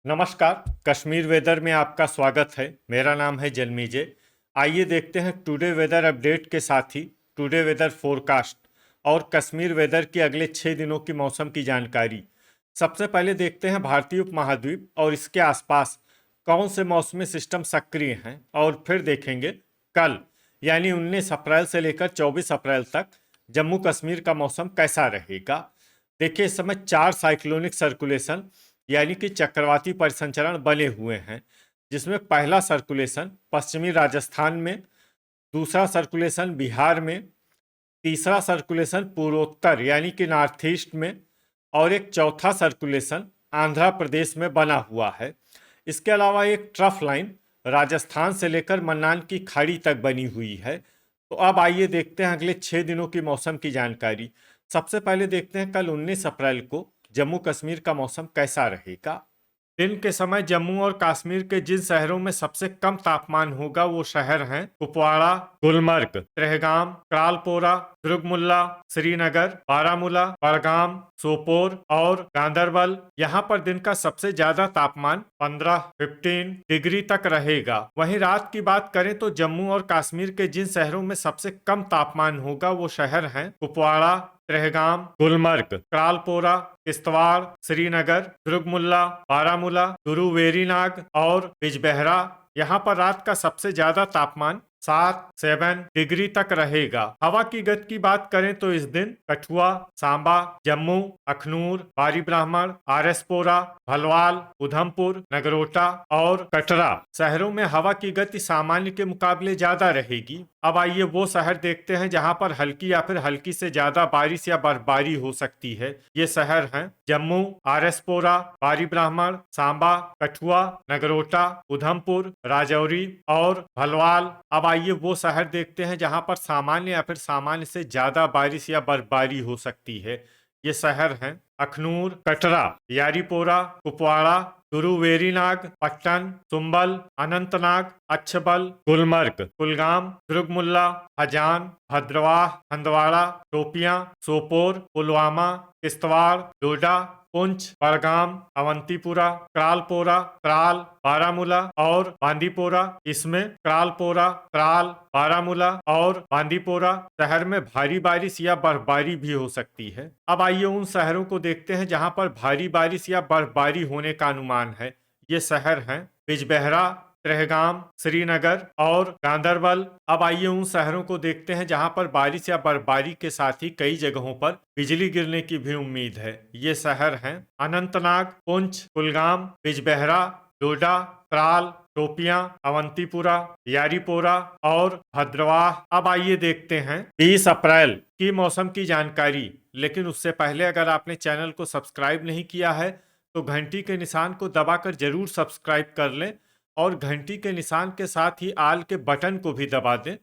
नमस्कार। कश्मीर वेदर में आपका स्वागत है। मेरा नाम है जन्मीजे। आइए देखते हैं टुडे वेदर अपडेट के साथ ही टुडे वेदर फोरकास्ट और कश्मीर वेदर की अगले 6 दिनों की मौसम की जानकारी। सबसे पहले देखते हैं भारतीय उपमहाद्वीप और इसके आसपास कौन से मौसमी सिस्टम सक्रिय हैं, और फिर देखेंगे कल यानी 19 अप्रैल से लेकर 24 अप्रैल तक जम्मू कश्मीर का मौसम कैसा रहेगा। देखिए, इस समय 4 साइक्लोनिक सर्कुलेशन यानी कि चक्रवाती परिसंचरण बने हुए हैं, जिसमें पहला सर्कुलेशन पश्चिमी राजस्थान में, दूसरा सर्कुलेशन बिहार में, तीसरा सर्कुलेशन पूर्वोत्तर यानी कि नॉर्थ ईस्ट में, और एक चौथा सर्कुलेशन आंध्र प्रदेश में बना हुआ है। इसके अलावा एक ट्रफ लाइन राजस्थान से लेकर मन्नान की खाड़ी तक बनी हुई है। तो अब आइए देखते हैं अगले 6 दिनों की मौसम की जानकारी। सबसे पहले देखते हैं कल 19 अप्रैल को जम्मू कश्मीर का मौसम कैसा रहेगा। दिन के समय जम्मू और कश्मीर के जिन शहरों में सबसे कम तापमान होगा वो शहर हैं कुपवाड़ा, गुलमर्ग, त्रेहगाम, क्रालपोरा, दुर्गमुल्ला, श्रीनगर, बारामूला, बड़गाम, सोपोर और गांदरबल। यहाँ पर दिन का सबसे ज्यादा तापमान 15 डिग्री तक रहेगा। वहीं रात की बात करें तो जम्मू और कश्मीर के जिन शहरों में सबसे कम तापमान होगा वो शहर हैं कुपवाड़ा, त्रेहगाम, गुलमर्ग, क्रालपोरा, किश्तवाड़, श्रीनगर, दुर्गमुल्ला, बारामूला, गुरु वेरीनाग और बिजबेहरा। यहाँ पर रात का सबसे ज्यादा तापमान 7 डिग्री तक रहेगा। हवा की गति की बात करें तो इस दिन कठुआ, सांबा, जम्मू, अखनूर, बारी ब्राह्मण, आरएसपोरा, भलवाल, उधमपुर, नगरोटा और कटरा शहरों में हवा की गति सामान्य के मुकाबले ज्यादा रहेगी। अब आइए वो शहर देखते हैं जहां पर हल्की या फिर हल्की से ज्यादा बारिश या बर्फबारी हो सकती है। ये शहर हैं जम्मू, आरएसपोरा, बारी ब्राह्मण, सांबा, कठुआ, नगरोटा, उधमपुर, राजौरी और भलवाल। अब आइए वो शहर देखते हैं जहां पर सामान्य या फिर सामान्य से ज्यादा बारिश या बर्फबारी हो सकती है। ये शहर हैं अखनूर, कटरा, यारीपोरा, कुपवाड़ा, गुरु वेरीनाग, पट्टन, सुंबल, अनंतनाग, अच्छबल, गुलमर्ग, कुलगाम, दुर्गमुल्ला, हजान, भद्रवाह, हंदवाड़ा, शोपियां, सोपोर, पुलवामा, किश्तवाड़, डोडा, पुंछ, बड़गाम, अवंतीपुरा, क्रालपोरा, त्राल, बारामूला और बांदीपोरा। इसमें क्रालपोरा, त्राल, बारामूला और बांदीपोरा शहर में भारी बारिश या बर्फबारी भी हो सकती है। अब आइए उन शहरों को देखते हैं जहां पर भारी बारिश या बर्फबारी होने का अनुमान है। ये शहर हैं बिजबेहरा, त्रेहगाम, श्रीनगर और गांदरबल। अब आइए उन शहरों को देखते हैं जहां पर बारिश या बर्फबारी के साथ ही कई जगहों पर बिजली गिरने की भी उम्मीद है। ये शहर हैं अनंतनाग, पुंछ, कुलगाम, बिजबेहरा, डोडा, त्राल, शोपियां, अवंतीपुरा, यारीपोरा और भद्रवाह। अब आइए देखते हैं 20 अप्रैल की मौसम की जानकारी। लेकिन उससे पहले अगर आपने चैनल को सब्सक्राइब नहीं किया है तो घंटी के निशान को दबाकर जरूर सब्सक्राइब कर लें और घंटी के निशान के साथ ही आल के बटन को भी दबा दें,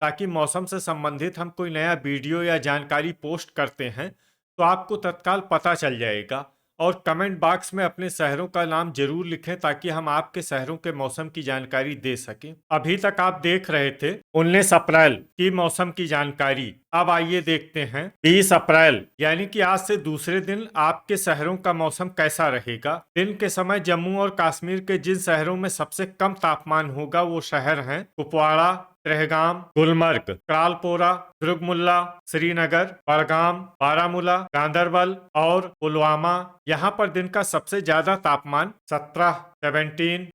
ताकि मौसम से संबंधित हम कोई नया वीडियो या जानकारी पोस्ट करते हैं तो आपको तत्काल पता चल जाएगा। और कमेंट बॉक्स में अपने शहरों का नाम जरूर लिखें ताकि हम आपके शहरों के मौसम की जानकारी दे सकें। अभी तक आप देख रहे थे 19 अप्रैल की मौसम की जानकारी। अब आइए देखते हैं 20 अप्रैल यानी कि आज से दूसरे दिन आपके शहरों का मौसम कैसा रहेगा। दिन के समय जम्मू और कश्मीर के जिन शहरों में सबसे कम तापमान होगा वो शहर हैं कुपवाड़ा, त्रेहगाम, गुलमर्ग, क्रालपोरा, दुर्गमुल्ला, श्रीनगर, बड़गाम, बारामूला, गांदरबल और पुलवामा। यहाँ पर दिन का सबसे ज्यादा तापमान 17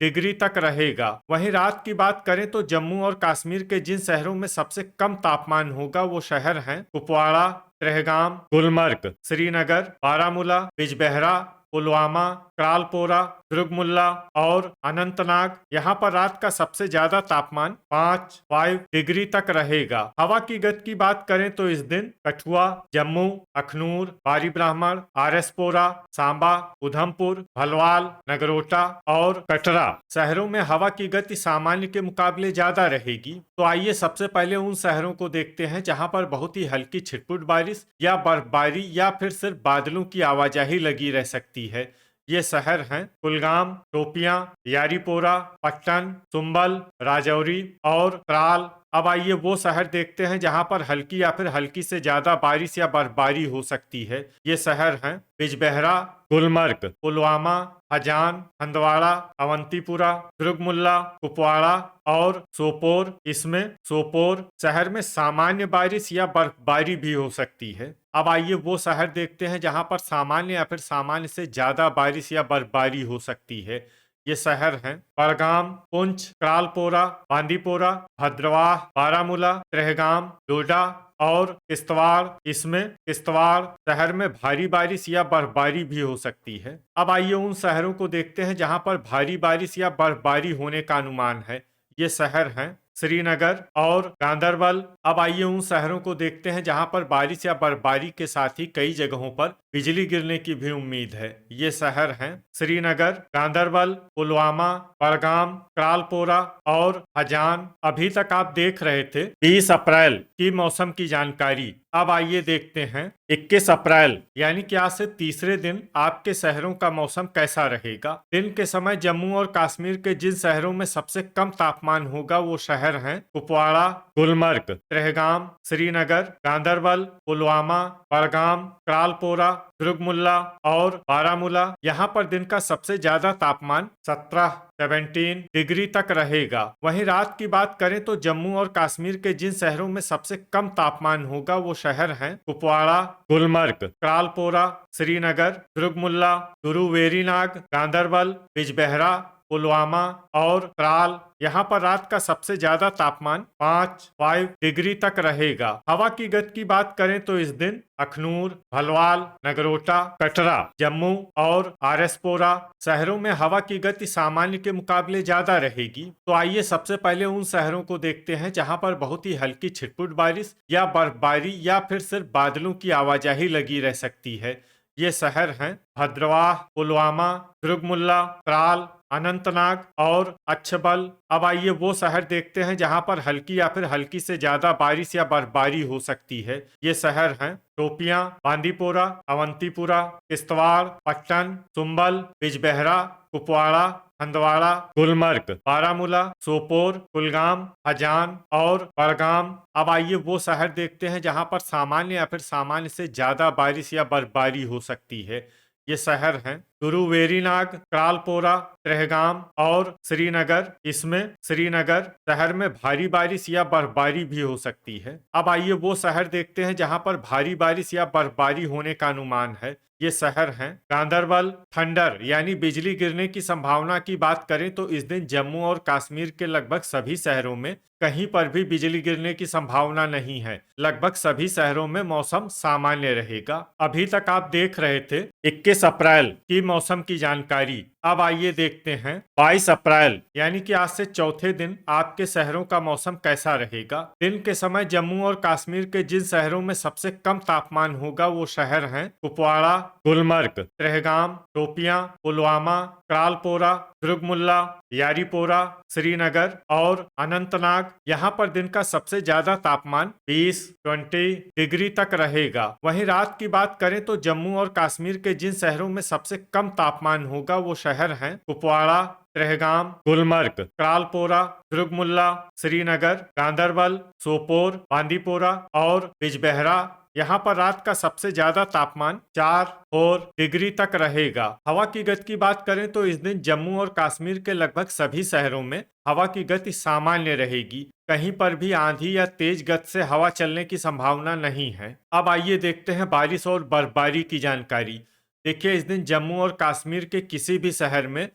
डिग्री तक रहेगा। वहीं रात की बात करें तो जम्मू और कश्मीर के जिन शहरों में सबसे कम तापमान होगा वो शहर हैं कुपवाड़ा, त्रेहगाम, गुलमर्ग, श्रीनगर, बारामूला, बिजबेहरा, पुलवामा, क्रालपोरा, दुर्गमुल्ला और अनंतनाग। यहाँ पर रात का सबसे ज्यादा तापमान 5 डिग्री तक रहेगा। हवा की गति की बात करें तो इस दिन कठुआ, जम्मू, अखनूर, बारी ब्राह्मण, आरएसपोरा, सांबा, उधमपुर, भलवाल, नगरोटा और कटरा शहरों में हवा की गति सामान्य के मुकाबले ज्यादा रहेगी। तो आइए सबसे पहले उन शहरों को देखते हैं जहां पर बहुत ही हल्की छिटपुट बारिश या बर्फबारी या फिर सिर्फ बादलों की आवाजाही लगी रह सकती है। ये शहर हैं कुलगाम, शोपियां, यारीपोरा, पट्टन, सुंबल, राजौरी और त्राल। अब आइए वो शहर देखते हैं जहां पर हल्की या फिर हल्की से ज्यादा बारिश या बर्फबारी हो सकती है। ये शहर हैं बिजबेहरा, गुलमर्ग, पुलवामा, हजान, हंदवाड़ा, अवंतीपुरा, दुर्गमुल्ला, कुपवाड़ा और सोपोर। इसमें सोपोर शहर में सामान्य बारिश या बर्फबारी भी हो सकती है। अब आइए वो शहर देखते हैं जहां पर सामान्य या फिर सामान्य से ज्यादा बारिश या बर्फबारी हो सकती है। ये शहर हैं बड़गाम, पुंछ, क्रालपोरा, बांदीपोरा, भद्रवाह, बारामूला, त्रेहगाम, डोडा और किश्तवाड़। इसमें किश्तवाड़ शहर में भारी बारिश या बर्फबारी भी हो सकती है। अब आइए उन शहरों को देखते हैं जहां पर भारी बारिश या बर्फबारी होने का अनुमान है। ये शहर हैं श्रीनगर और गांदरबल। अब आइए उन शहरों को देखते हैं जहां पर बारिश या बर्फबारी के साथ ही कई जगहों पर बिजली गिरने की भी उम्मीद है। ये शहर हैं श्रीनगर, गांदरबल, पुलवामा, बड़गाम, क्रालपोरा और हजान। अभी तक आप देख रहे थे 20 अप्रैल की मौसम की जानकारी। अब आइए देखते हैं 21 अप्रैल यानी कि आज से तीसरे दिन आपके शहरों का मौसम कैसा रहेगा। दिन के समय जम्मू और कश्मीर के जिन शहरों में सबसे कम तापमान होगा वो शहर हैं कुपवाड़ा, गुलमर्ग, त्रेहगाम, श्रीनगर, गांदरबल, पुलवामा, बड़गाम, क्रालपोरा, दुर्गमुल्ला और बारामूला। यहाँ पर दिन का सबसे ज्यादा तापमान 17 डिग्री तक रहेगा। वहीं रात की बात करें तो जम्मू और कश्मीर के जिन शहरों में सबसे कम तापमान होगा वो शहर हैं कुपवाड़ा, गुलमर्ग, क्रालपोरा, श्रीनगर, दुर्गमुल्ला, दुरुवेरीनाग, गांदरबल, बिजबेहरा, पुलवामा और त्राल। यहाँ पर रात का सबसे ज्यादा तापमान 5 डिग्री तक रहेगा। हवा की गति की बात करें तो इस दिन अखनूर, भलवाल, नगरोटा, कटरा, जम्मू और आरएसपोरा शहरों में हवा की गति सामान्य के मुकाबले ज्यादा रहेगी। तो आइए सबसे पहले उन शहरों को देखते हैं जहां पर बहुत ही हल्की छिटपुट बारिश या बर्फबारी या फिर सिर्फ बादलों की आवाजाही लगी रह सकती है। ये शहर हैं भद्रवाह, पुलवामा, दुर्गमुल्ला, त्राल, अनंतनाग और अच्छबल। अब आइए वो शहर देखते हैं जहां पर हल्की या फिर हल्की से ज्यादा बारिश या बर्फबारी हो सकती है। ये शहर हैं शोपियां, बांदीपोरा, अवंतीपुरा, किश्तवाड़, पट्टन, सुंबल, बिजबेहरा, कुपवाड़ा, हंदवाड़ा, गुलमर्ग, बारामूला, सोपोर, कुलगाम, हजान और बड़गाम। अब आइए वो शहर देखते हैं जहां पर सामान्य या फिर सामान्य से ज्यादा बारिश या बर्फबारी हो सकती है। ये शहर हैं दुरुवेरीनाग, क्रालपोरा, त्रेहगाम और श्रीनगर। इसमें श्रीनगर शहर में भारी बारिश या बर्फबारी भी हो सकती है। अब आइए वो शहर देखते हैं जहां पर भारी बारिश या बर्फबारी होने का अनुमान है। ये शहर हैं गांदरबल। थंडर यानी बिजली गिरने की संभावना की बात करें तो इस दिन जम्मू और कश्मीर के लगभग सभी शहरों में कहीं पर भी बिजली गिरने की संभावना नहीं है। लगभग सभी शहरों में मौसम सामान्य रहेगा। अभी तक आप देख रहे थे 21 अप्रैल की मौसम की जानकारी। अब आइए देखते हैं 22 अप्रैल यानी कि आज से चौथे दिन आपके शहरों का मौसम कैसा रहेगा। दिन के समय जम्मू और कश्मीर के जिन शहरों में सबसे कम तापमान होगा वो शहर हैं कुपवाड़ा, गुलमर्ग, त्रेहगाम, शोपियां, पुलवामा, क्रालपोरा, दुर्गमुल्ला, यारीपोरा, श्रीनगर और अनंतनाग। यहाँ पर दिन का सबसे ज्यादा तापमान 20 डिग्री तक रहेगा। वहीं रात की बात करें तो जम्मू और कश्मीर के जिन शहरों में सबसे कम तापमान होगा वो शहर हैं कुपवाड़ा, त्रेहगाम, गुलमर्ग, क्रालपोरा, दुर्गमुल्ला, श्रीनगर, गांदरबल, सोपोर, बांदीपोरा और बिजबेहरा। यहाँ पर रात का सबसे ज्यादा तापमान 4 डिग्री तक रहेगा। हवा की गति की बात करें तो इस दिन जम्मू और कश्मीर के लगभग सभी शहरों में हवा की गति सामान्य रहेगी। कहीं पर भी आंधी या तेज गति से हवा चलने की संभावना नहीं है। अब आइए देखते हैं बारिश और बर्फबारी की जानकारी। देखिए इस दिन जम्मू और कश्मीर के किसी भी शहर में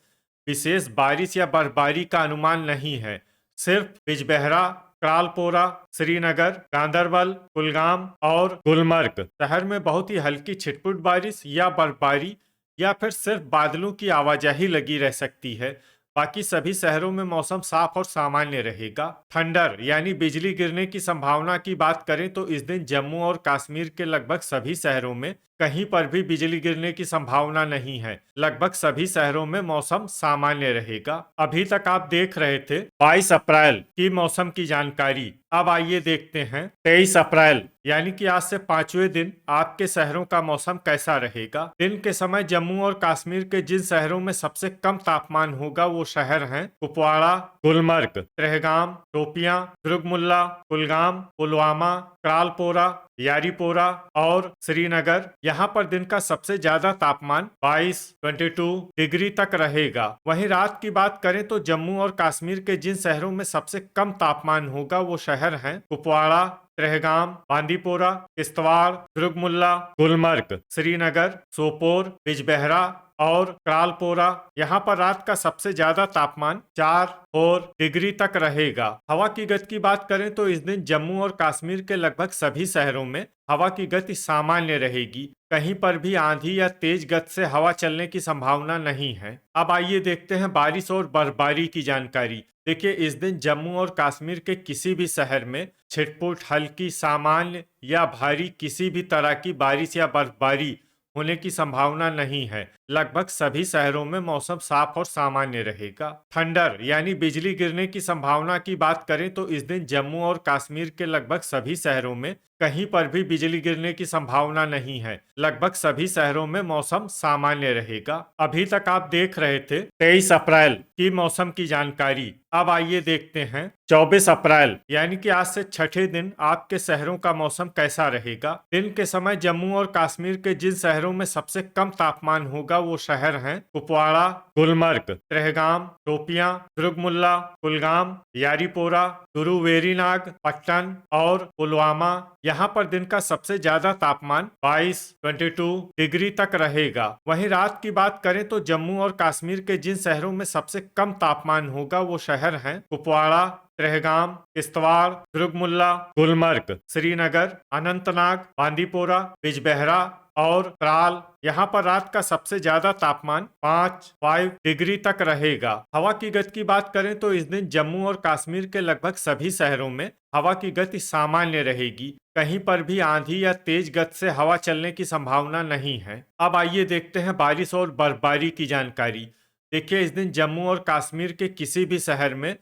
विशेष बारिश या बर्फबारी का अनुमान नहीं है। सिर्फ बिजबेहरा, क्रालपोरा, श्रीनगर, गांदरबल, कुलगाम और गुलमर्ग शहर में बहुत ही हल्की छिटपुट बारिश या बर्फबारी या फिर सिर्फ बादलों की आवाजाही लगी रह सकती है। बाकी सभी शहरों में मौसम साफ और सामान्य रहेगा। थंडर यानी बिजली गिरने की संभावना की बात करें तो इस दिन जम्मू और कश्मीर के लगभग सभी शहरों में कहीं पर भी बिजली गिरने की संभावना नहीं है। लगभग सभी शहरों में मौसम सामान्य रहेगा। अभी तक आप देख रहे थे 22 अप्रैल की मौसम की जानकारी। अब आइए देखते हैं 23 अप्रैल यानी कि आज से 5वें दिन आपके शहरों का मौसम कैसा रहेगा। दिन के समय जम्मू और कश्मीर के जिन शहरों में सबसे कम तापमान होगा वो शहर हैं कुपवाड़ा, गुलमर्ग, त्रेहगाम, शोपियां, दुर्गमुल्ला, कुलगाम, पुलवामा, त्रालपोरा, यारीपोरा और श्रीनगर। यहाँ पर दिन का सबसे ज्यादा तापमान 22 डिग्री तक रहेगा। वहीं रात की बात करें तो जम्मू और कश्मीर के जिन शहरों में सबसे कम तापमान होगा वो शहर हैं कुपवाड़ा, त्रेहगाम, बांदीपोरा, किश्तवाड़, दुर्गमुल्ला, गुलमर्ग, श्रीनगर, सोपोर, बिजबेहरा और त्रालपोरा। यहाँ पर रात का सबसे ज्यादा तापमान 4 डिग्री तक रहेगा। हवा की गति की बात करें तो इस दिन जम्मू और कश्मीर के लगभग सभी शहरों में हवा की गति सामान्य रहेगी। कहीं पर भी आंधी या तेज गति से हवा चलने की संभावना नहीं है। अब आइए देखते हैं बारिश और बर्फबारी की जानकारी। देखिए, इस दिन जम्मू और कश्मीर के किसी भी शहर में छिटपुट, हल्की, सामान्य या भारी किसी भी तरह की बारिश या बर्फबारी होने की संभावना नहीं है। लगभग सभी शहरों में मौसम साफ और सामान्य रहेगा। थंडर यानी बिजली गिरने की संभावना की बात करें तो इस दिन जम्मू और कश्मीर के लगभग सभी शहरों में कहीं पर भी बिजली गिरने की संभावना नहीं है। लगभग सभी शहरों में मौसम सामान्य रहेगा। अभी तक आप देख रहे थे 23 अप्रैल की मौसम की जानकारी। अब आइए देखते हैं 24 अप्रैल यानी कि आज से छठे दिन आपके शहरों का मौसम कैसा रहेगा। दिन के समय जम्मू और कश्मीर के जिन शहरों में सबसे कम तापमान होगा वो शहर हैं कुपवाड़ा, गुलमर्ग, त्रेहगाम, शोपियां, दुर्गमुल्ला, कुलगाम, यारीपोरा, गुरुवेरीनाग, पट्टन और पुलवामा। यहाँ पर दिन का सबसे ज्यादा तापमान 22 डिग्री तक रहेगा। वहीं रात की बात करें तो जम्मू और कश्मीर के जिन शहरों में सबसे कम तापमान होगा वो शहर हैं कुपवाड़ा, त्रेहगाम, किश्तवाड़, दुर्गमुल्ला, गुलमर्ग, श्रीनगर, अनंतनाग, बांदीपोरा, बिजबेहरा और त्राल। यहाँ पर रात का सबसे ज्यादा तापमान 5 डिग्री तक रहेगा। हवा की गति की बात करें तो इस दिन जम्मू और कश्मीर के लगभग सभी शहरों में हवा की गति सामान्य रहेगी। कहीं पर भी आंधी या तेज गति से हवा चलने की संभावना नहीं है। अब आइए देखते हैं बारिश और बर्फबारी की जानकारी। देखिए, इस दिन जम्मू और कश्मीर के किसी भी शहर में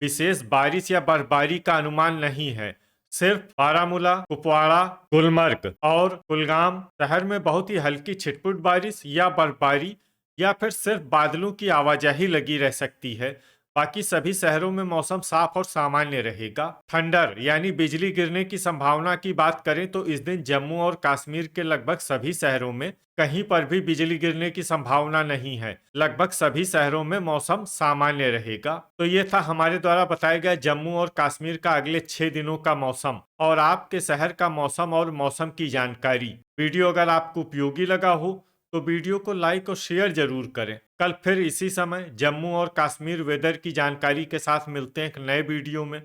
विशेष बारिश या बर्फबारी का अनुमान नहीं है। सिर्फ बारामूला, कुपवाड़ा, गुलमर्ग और कुलगाम शहर में बहुत ही हल्की छिटपुट बारिश या बर्फबारी या फिर सिर्फ बादलों की आवाजाही लगी रह सकती है। बाकी सभी शहरों में मौसम साफ और सामान्य रहेगा। थंडर यानी बिजली गिरने की संभावना की बात करें तो इस दिन जम्मू और कश्मीर के लगभग सभी शहरों में कहीं पर भी बिजली गिरने की संभावना नहीं है। लगभग सभी शहरों में मौसम सामान्य रहेगा। तो ये था हमारे द्वारा बताया गया जम्मू और कश्मीर का अगले 6 दिनों का मौसम और आपके शहर का मौसम और मौसम की जानकारी। वीडियो अगर आपको उपयोगी लगा हो तो वीडियो को लाइक और शेयर जरूर करें। कल फिर इसी समय जम्मू और कश्मीर वेदर की जानकारी के साथ मिलते हैं एक नए वीडियो में।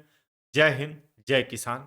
जय हिंद, जय किसान।